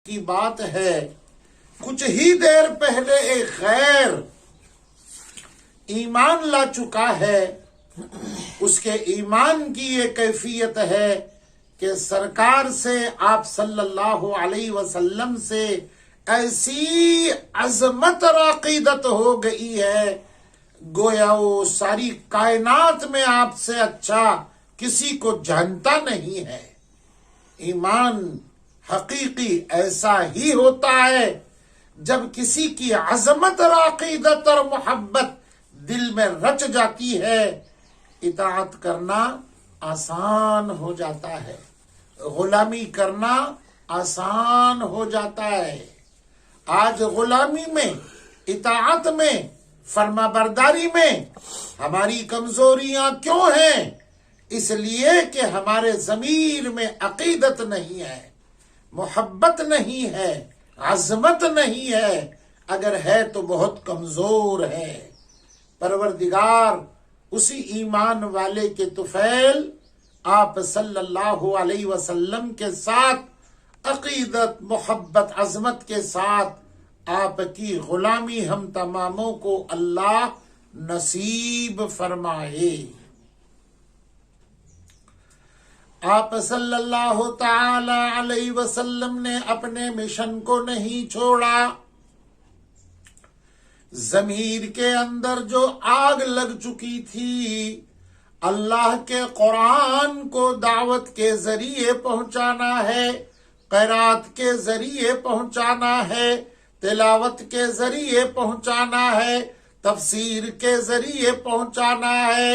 کی بات ہے، کچھ ہی دیر پہلے ایک غیر ایمان لا چکا ہے، اس کے ایمان کی یہ کیفیت ہے کہ سرکار سے، آپ صلی اللہ علیہ وسلم سے ایسی عظمت اور عقیدت ہو گئی ہے، گویا وہ ساری کائنات میں آپ سے اچھا کسی کو جانتا نہیں ہے۔ ایمان حقیقی ایسا ہی ہوتا ہے جب کسی کی عظمت اور عقیدت اور محبت دل میں رچ جاتی ہے، اطاعت کرنا آسان ہو جاتا ہے، غلامی کرنا آسان ہو جاتا ہے۔ آج غلامی میں، اطاعت میں، فرما برداری میں ہماری کمزوریاں کیوں ہیں؟ اس لیے کہ ہمارے ضمیر میں عقیدت نہیں ہے، محبت نہیں ہے، عظمت نہیں ہے، اگر ہے تو بہت کمزور ہے۔ پروردگار اسی ایمان والے کے طفیل آپ صلی اللہ علیہ وسلم کے ساتھ عقیدت، محبت، عظمت کے ساتھ آپ کی غلامی ہم تماموں کو اللہ نصیب فرمائے۔ آپ صلی اللہ تعالی علیہ وسلم نے اپنے مشن کو نہیں چھوڑا۔ ضمیر کے اندر جو آگ لگ چکی تھی، اللہ کے قرآن کو دعوت کے ذریعے پہنچانا ہے، قرات کے ذریعے پہنچانا ہے، تلاوت کے ذریعے پہنچانا ہے، تفسیر کے ذریعے پہنچانا ہے۔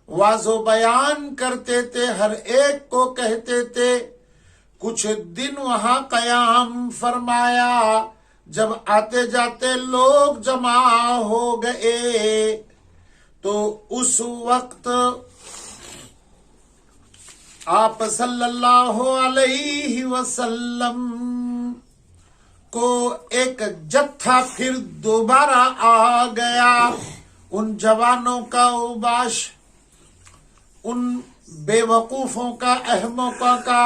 واضح و بیان کرتے تھے، ہر ایک کو کہتے تھے۔ کچھ دن وہاں قیام فرمایا، جب آتے جاتے لوگ جمع ہو گئے تو اس وقت آپ صلی اللہ علیہ وسلم کو ایک جتھا پھر دوبارہ آ گیا، ان جوانوں کا اوباش، ان بے وقوفوں کا، احمقوں کا۔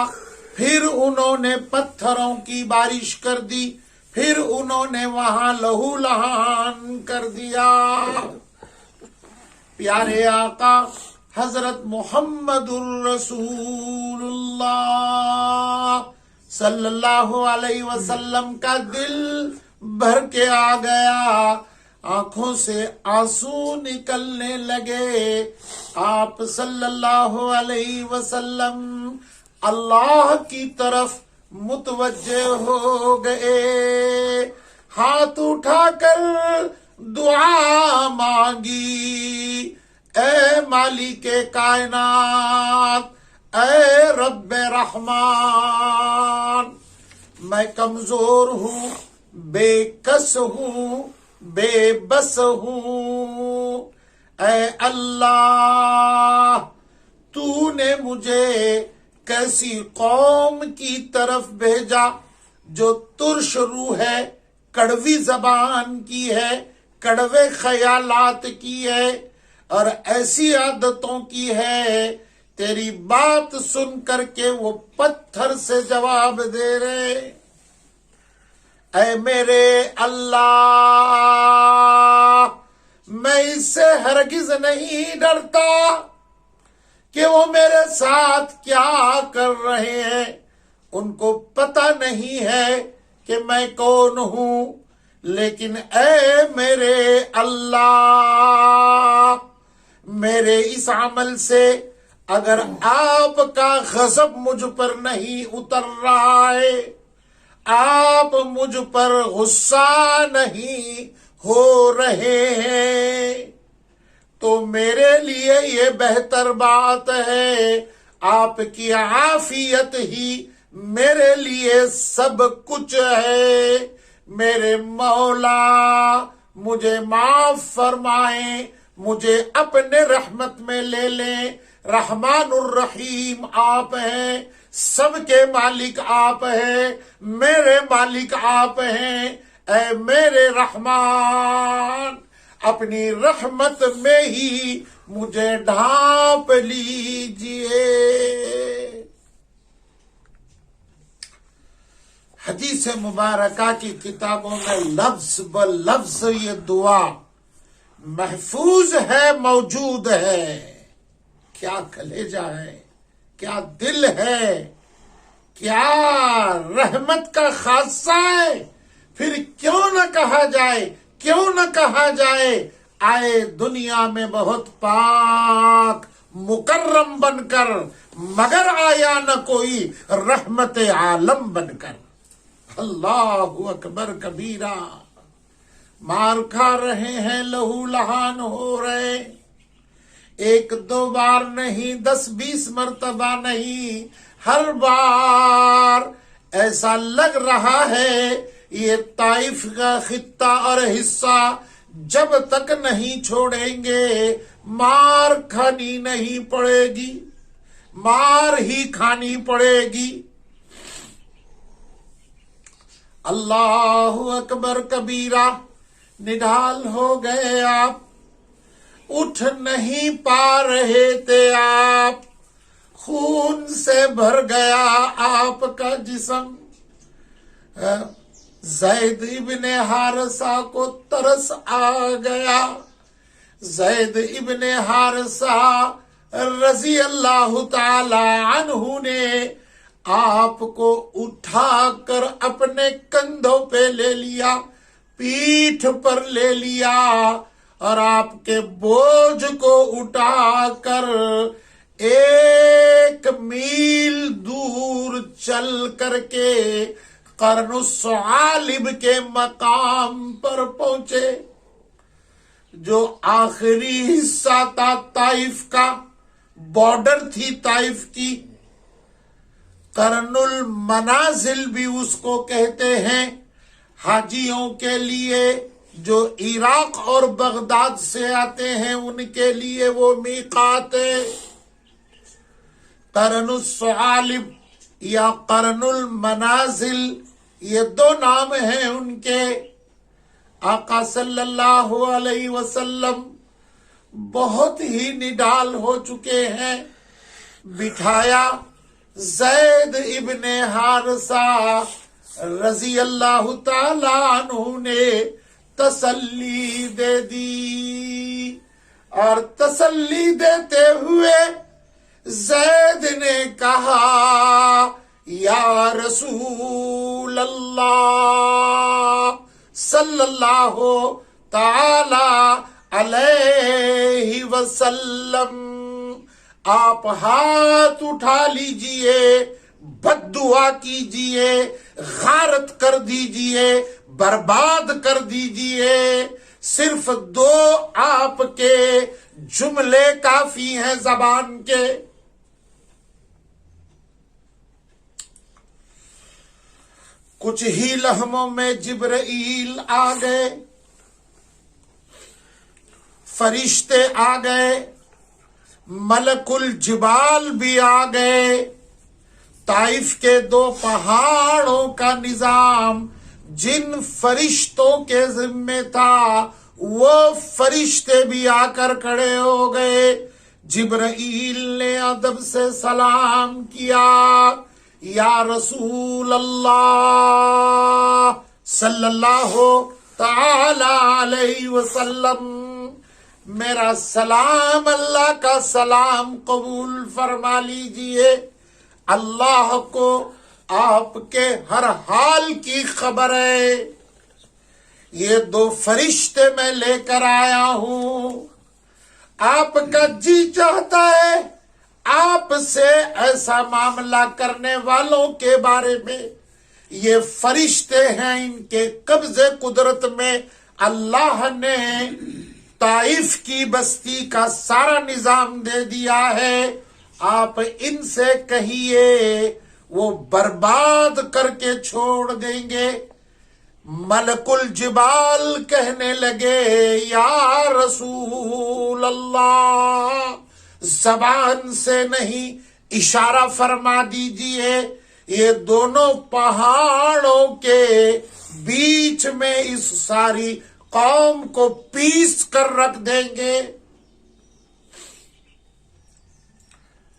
پھر انہوں نے پتھروں کی بارش کر دی، پھر انہوں نے وہاں لہو لہان کر دیا۔ پیارے آقا حضرت محمد الرسول اللہ صلی اللہ علیہ وسلم کا دل بھر کے آ گیا، آنکھوں سے آنسو نکلنے لگے۔ آپ صلی اللہ علیہ وسلم اللہ کی طرف متوجہ ہو گئے، ہاتھ اٹھا کر دعا مانگی، اے مالک کائنات، اے رب رحمان، میں کمزور ہوں، بے کس ہوں، بے بس ہوں، اے اللہ تو نے مجھے کیسی قوم کی طرف بھیجا جو ترش روح ہے، کڑوی زبان کی ہے، کڑوے خیالات کی ہے، اور ایسی عادتوں کی ہے، تیری بات سن کر کے وہ پتھر سے جواب دے رہے۔ اے میرے اللہ، میں اس سے ہرگز نہیں ڈرتا کہ وہ میرے ساتھ کیا کر رہے ہیں، ان کو پتہ نہیں ہے کہ میں کون ہوں، لیکن اے میرے اللہ، میرے اس عمل سے اگر آپ کا غضب مجھ پر نہیں اتر رہا ہے، آپ مجھ پر غصہ نہیں ہو رہے ہیں، تو میرے لیے یہ بہتر بات ہے، آپ کی عافیت ہی میرے لیے سب کچھ ہے۔ میرے مولا مجھے معاف فرمائیں، مجھے اپنے رحمت میں لے لیں۔ رحمان الرحیم آپ ہیں، سب کے مالک آپ ہیں، میرے مالک آپ ہیں۔ اے میرے رحمان، اپنی رحمت میں ہی مجھے ڈھانپ لیجئے۔ حدیث مبارکہ کی کتابوں میں لفظ بلفظ یہ دعا محفوظ ہے، موجود ہے۔ کیا کلیجہ ہے، کیا دل ہے، کیا رحمت کا خاصہ ہے۔ پھر کیوں نہ کہا جائے، کیوں نہ کہا جائے، آئے دنیا میں بہت پاک مکرم بن کر، مگر آیا نہ کوئی رحمت عالم بن کر۔ اللہ اکبر کبیرہ۔ مار کھا رہے ہیں، لہو لہان ہو رہے، ایک دو بار نہیں، 10-20 مرتبہ نہیں، ہر بار ایسا لگ رہا ہے یہ طائف کا خطہ اور حصہ جب تک نہیں چھوڑیں گے مار کھانی نہیں پڑے گی، مار ہی کھانی پڑے گی۔ اللہ اکبر کبیرہ۔ نڈھال ہو گئے آپ، اٹھ نہیں پا رہے تھے آپ، خون سے بھر گیا آپ کا جسم۔ زید ابن حارثہ کو ترس آ گیا۔ زید ابن حارثہ رضی اللہ تعالی عنہ نے آپ کو اٹھا کر اپنے کندھوں پہ لے لیا، پیٹھ پر لے لیا، اور آپ کے بوجھ کو اٹھا کر 1 میل دور چل کر کے قرن الثعالب کے مقام پر پہنچے، جو آخری حصہ تھا طائف کا، بارڈر تھی طائف کی۔ قرن المنازل بھی اس کو کہتے ہیں، حاجیوں کے لیے جو عراق اور بغداد سے آتے ہیں ان کے لیے وہ میقات ہے۔ قرن الثعالب یا قرن المنازل، یہ 2 نام ہیں ان کے۔ آقا صلی اللہ علیہ وسلم بہت ہی نڈال ہو چکے ہیں، بٹھایا زید ابن حارثہ رضی اللہ تعالی عنہ نے تسلی دے دی، اور تسلی دیتے ہوئے زید نے کہا یا رسول اللہ صلی اللہ تعالی علیہ وسلم، آپ ہاتھ اٹھا لیجئے، بد دعا کیجئے، غارت کر دیجئے، برباد کر دیجئے، صرف 2 آپ کے جملے کافی ہیں زبان کے۔ کچھ ہی لمحوں میں جبرائیل آ گئے، فرشتے آ گئے، ملک الجبال بھی آ گئے۔ طائف کے 2 پہاڑوں کا نظام جن فرشتوں کے ذمے تھا وہ فرشتے بھی آ کر کھڑے ہو گئے۔ جبرائیل نے ادب سے سلام کیا، یا رسول اللہ صلی اللہ تعالی علیہ وسلم، میرا سلام، اللہ کا سلام قبول فرما لیجئے۔ اللہ کو آپ کے ہر حال کی خبر ہے۔ یہ 2 فرشتے میں لے کر آیا ہوں، آپ کا جی چاہتا ہے آپ سے ایسا معاملہ کرنے والوں کے بارے میں۔ یہ فرشتے ہیں، ان کے قبضے قدرت میں اللہ نے طائف کی بستی کا سارا نظام دے دیا ہے۔ آپ ان سے کہیے وہ برباد کر کے چھوڑ دیں گے۔ ملک الجبال کہنے لگے یا رسول اللہ، زبان سے نہیں، اشارہ فرما دیجئے، یہ دونوں پہاڑوں کے بیچ میں اس ساری قوم کو پیس کر رکھ دیں گے۔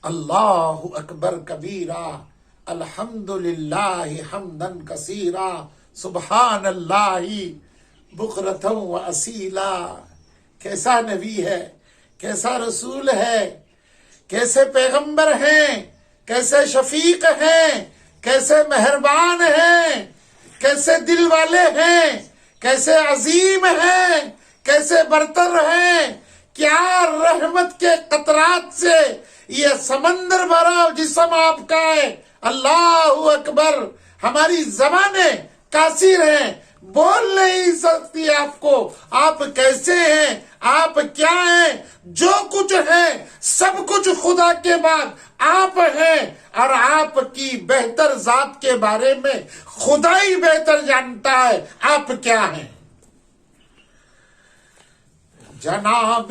اللہ اکبر کبیرہ، الحمدللہ حمدن کثیرا سبحان اللہ بکرۃ و اصیلا۔ کیسا نبی ہے، کیسا رسول ہے، کیسے پیغمبر ہیں، کیسے شفیق ہیں، کیسے مہربان ہیں، کیسے دل والے ہیں، کیسے عظیم ہیں، کیسے برتر ہیں، کیا رحمت کے قطرات سے یہ سمندر بھرا جسم آپ کا ہے۔ اللہ اکبر۔ ہماری زبانیں قاصر ہیں، بول نہیں سکتی آپ کو آپ کیسے ہیں، آپ کیا ہیں۔ جو کچھ ہے سب کچھ خدا کے بعد آپ ہیں، اور آپ کی بہتر ذات کے بارے میں خدا ہی بہتر جانتا ہے آپ کیا ہیں۔ جناب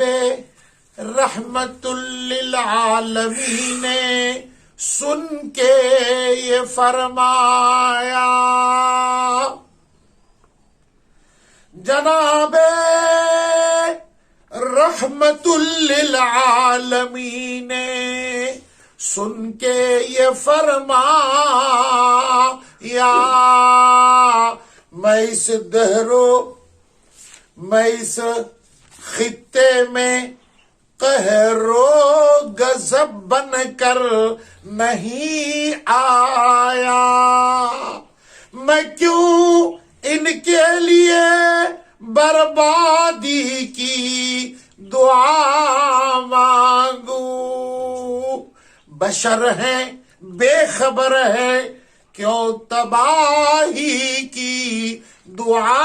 رحمت للعالمین نے سن کے یہ فرمایا، جناب رحمت للعالمین نے سن کے یہ فرمایا، میں اس خطے میں قہر و غضب بن کر نہیں آیا، میں کیوں ان کے لیے بربادی کی دعا مانگوں۔ بشر ہیں بے خبر ہے کیوں تباہی کی دعا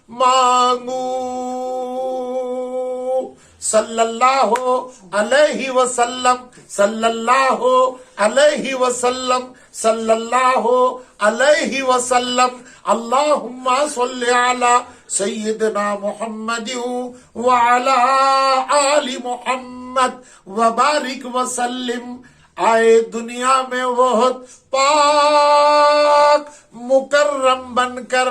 مانگوں۔ صلی اللہ علیہ وسلم، صلی اللہ علیہ وسلم، صلی اللہ علیہ وسلم۔ اللہم صلی علی سیدنا محمد وعلی آل محمد وبارک وسلم۔ آئے دنیا میں بہت پاک مکرم بن کر،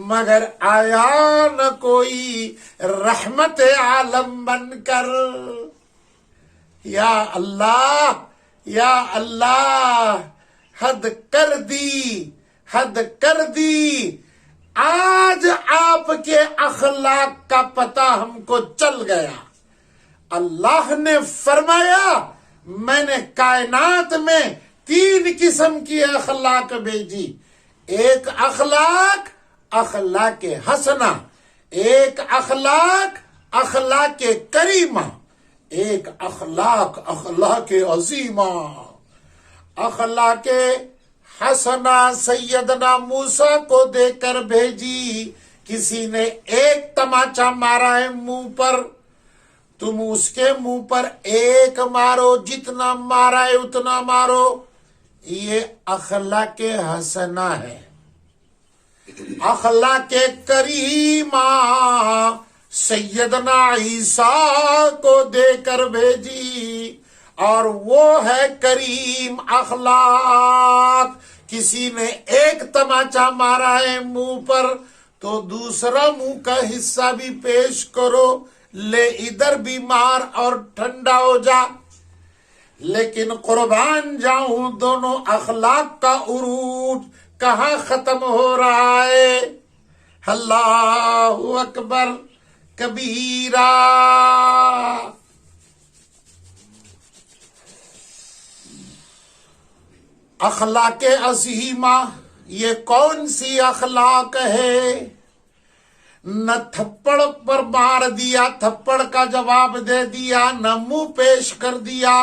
مگر آیا نہ کوئی رحمت عالم بن کر۔ یا اللہ، یا اللہ، حد کر دی، حد کر دی۔ آج آپ کے اخلاق کا پتہ ہم کو چل گیا۔ اللہ نے فرمایا میں نے کائنات میں 3 قسم کی اخلاق بھیجی۔ ایک اخلاق اخلاق حسنہ، ایک اخلاق کریمہ، ایک اخلاق عظیمہ۔ اخلاق حسنہ سیدنا موسیٰ کو دے کر بھیجی۔ کسی نے ایک تماچا مارا ہے منہ پر، تم اس کے منہ پر ایک مارو، جتنا مارا ہے اتنا مارو۔ یہ اخلاق حسنہ ہے۔ اخلاق کریمہ سیدنا عیسیٰ کو دے کر بھیجی، اور وہ ہے کریم اخلاق۔ کسی نے ایک تماچا مارا ہے منہ پر تو دوسرا منہ کا حصہ بھی پیش کرو، لے ادھر بھی مار اور ٹھنڈا ہو جا۔ لیکن قربان جاؤں دونوں اخلاق کا عروج کہاں ختم ہو رہا ہے؟ اللہ اکبر کبیرہ۔ اخلاق عظیمہ یہ کون سی اخلاق ہے؟ نہ تھپڑ پر مار دیا، تھپڑ کا جواب دے دیا، نہ منہ پیش کر دیا،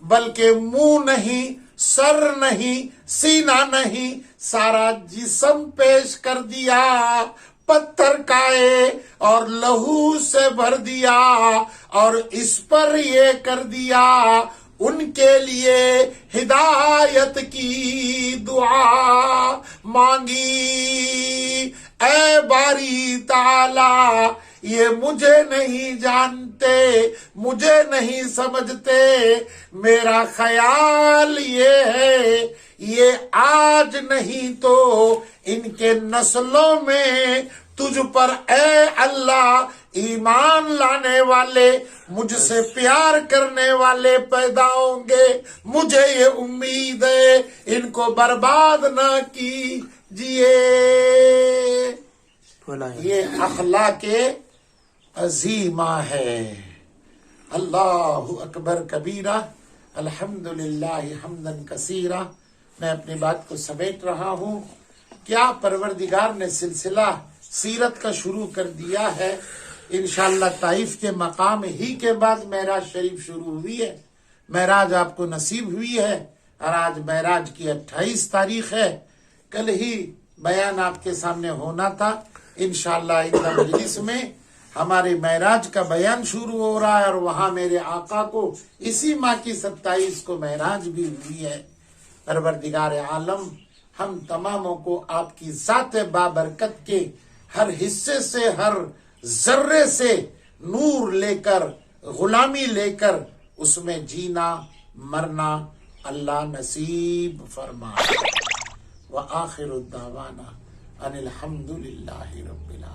بلکہ منہ نہیں، سر نہیں، سینہ نہیں، سارا جسم پیش کر دیا، پتھر کائے اور لہو سے بھر دیا، اور اس پر یہ کر دیا ان کے لیے ہدایت کی دعا مانگی۔ اے باری تعالی، یہ مجھے نہیں جانتے، مجھے نہیں سمجھتے، میرا خیال یہ ہے یہ آج نہیں تو ان کے نسلوں میں تجھ پر اے اللہ ایمان لانے والے، مجھ سے پیار کرنے والے پیدا ہوں گے، مجھے یہ امید ہے ان کو برباد نہ کیجیے۔ یہ اخلاق عظیمہ ہے۔ اللہ اکبر کبیرہ، الحمدللہ حمدن کثیرہ۔ میں اپنی بات کو سمیٹ رہا ہوں۔ کیا پروردگار نے سلسلہ سیرت کا شروع کر دیا ہے۔ انشاءاللہ طائف کے مقام ہی کے بعد معراج شریف شروع ہوئی ہے۔ معراج آپ کو نصیب ہوئی ہے اور آج معراج کی 28 تاریخ ہے۔ کل ہی بیان آپ کے سامنے ہونا تھا۔ انشاءاللہ ان مجلس میں ہمارے معراج کا بیان شروع ہو رہا ہے، اور وہاں میرے آقا کو اسی ماہ کی 27 کو معراج بھی ہوئی ہے۔ پروردگار عالم ہم تماموں کو آپ کی ذات بابرکت کے ہر حصے سے، ہر ذرے سے نور لے کر، غلامی لے کر اس میں جینا مرنا اللہ نصیب فرمائے۔ وآخر الدعوانا ان الحمدللہ رب العالمین۔